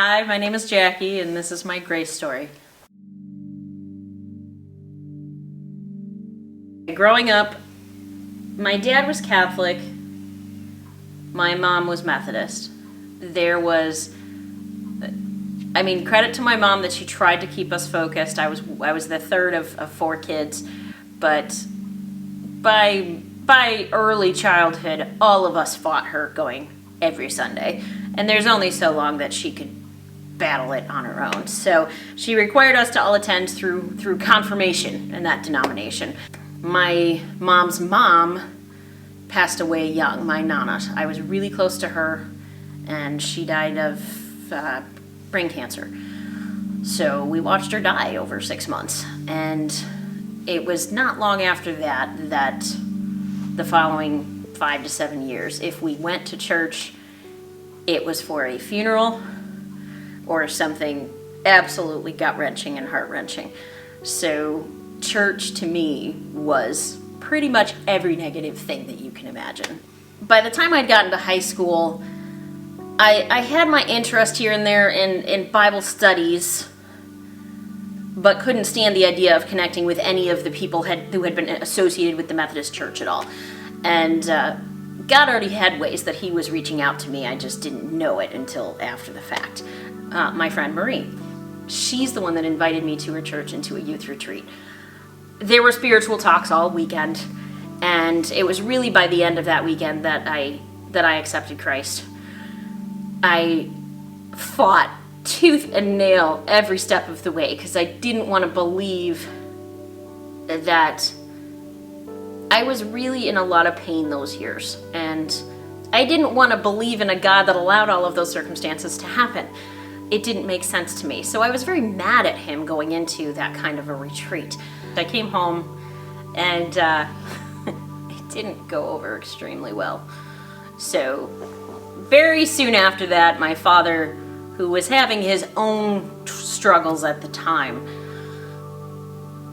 Hi, my name is Jackie, and this is my grace story. Growing up, my dad was Catholic, my mom was Methodist. Credit to my mom that she tried to keep us focused. I was the third of four kids, but by early childhood, all of us fought her going every Sunday. And there's only so long that she could battle it on her own. So she required us to all attend through confirmation in that denomination. My mom's mom passed away young, my Nana. I was really close to her, and she died of brain cancer. So we watched her die over 6 months. And it was not long after that the following 5 to 7 years, if we went to church, it was for a funeral or something absolutely gut-wrenching and heart-wrenching. So church to me was pretty much every negative thing that you can imagine. By the time I'd gotten to high school, I had my interest here and there in Bible studies, but couldn't stand the idea of connecting with any of the people who had been associated with the Methodist Church at all. And God already had ways that he was reaching out to me. I just didn't know it until after the fact. My friend Marie, she's the one that invited me to her church and to a youth retreat. There were spiritual talks all weekend, and it was really by the end of that weekend that I accepted Christ. I fought tooth and nail every step of the way because I didn't want to believe that I was really in a lot of pain those years, and I didn't want to believe in a God that allowed all of those circumstances to happen. It didn't make sense to me. So I was very mad at him going into that kind of a retreat. I came home and it didn't go over extremely well. So very soon after that, my father, who was having his own struggles at the time,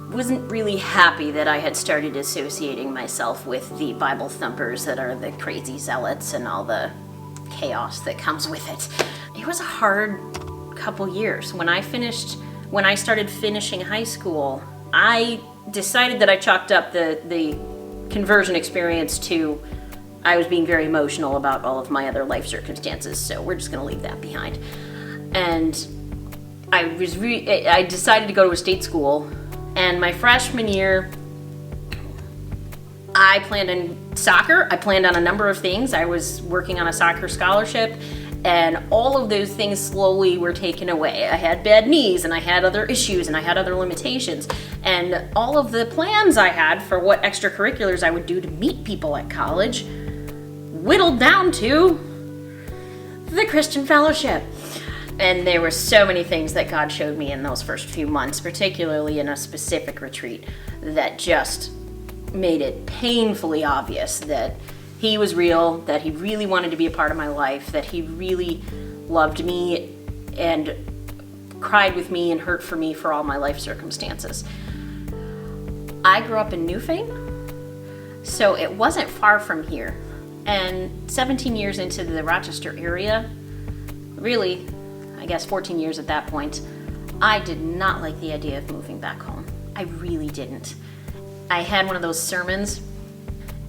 wasn't really happy that I had started associating myself with the Bible thumpers that are the crazy zealots and all the chaos that comes with it. It was a hard couple years. When I started finishing high school, I decided that I chalked up the conversion experience to I was being very emotional about all of my other life circumstances, so we're just going to leave that behind. And I decided to go to a state school, and my freshman year, I planned on soccer. I planned on a number of things. I was working on a soccer scholarship, and all of those things slowly were taken away. I had bad knees, and I had other issues, and I had other limitations. And all of the plans I had for what extracurriculars I would do to meet people at college whittled down to the Christian fellowship. And there were so many things that God showed me in those first few months, particularly in a specific retreat, that just made it painfully obvious that he was real, that he really wanted to be a part of my life, that he really loved me and cried with me and hurt for me for all my life circumstances. I grew up in Newfane, so it wasn't far from here. And 17 years into the Rochester area, really, I guess 14 years at that point, I did not like the idea of moving back home. I really didn't. I had one of those sermons,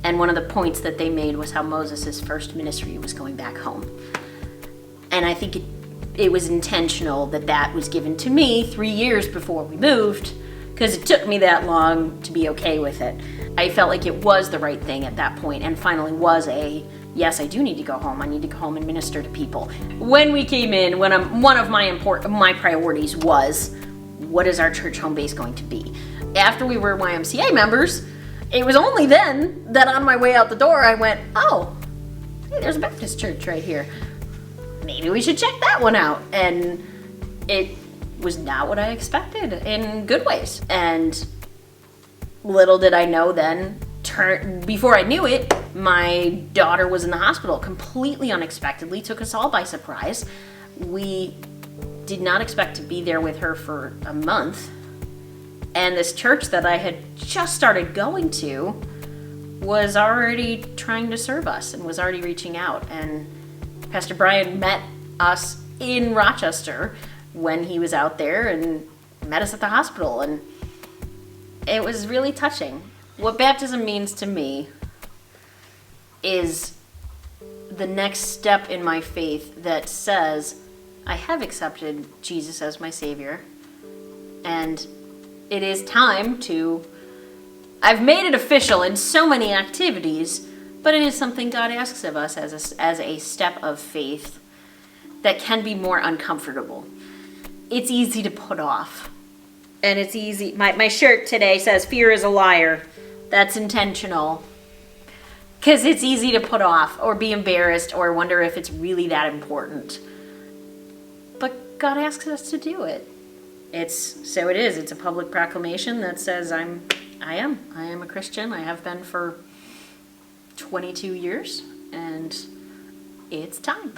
and one of the points that they made was how Moses' first ministry was going back home. And I think it was intentional that was given to me 3 years before we moved, because it took me that long to be okay with it. I felt like it was the right thing at that point, and finally was yes, I do need to go home. I need to go home and minister to people. When we came in, one of my priorities was, what is our church home base going to be? After we were YMCA members, it was only then that on my way out the door I went, oh, hey, there's a Baptist church right here. Maybe we should check that one out. And it was not what I expected in good ways. And little did I know then, before I knew it, my daughter was in the hospital completely unexpectedly, took us all by surprise. We did not expect to be there with her for a month. And this church that I had just started going to was already trying to serve us and was already reaching out. And Pastor Brian met us in Rochester when he was out there and met us at the hospital, and it was really touching. What baptism means to me is the next step in my faith that says I have accepted Jesus as my Savior, and it is time to... I've made it official in so many activities, but it is something God asks of us as a step of faith that can be more uncomfortable. It's easy to put off. And it's easy. My shirt today says, "Fear is a liar." That's intentional. Because it's easy to put off or be embarrassed or wonder if it's really that important. But God asks us to do it. It's a public proclamation that says I am a Christian. I have been for 22 years, and it's time.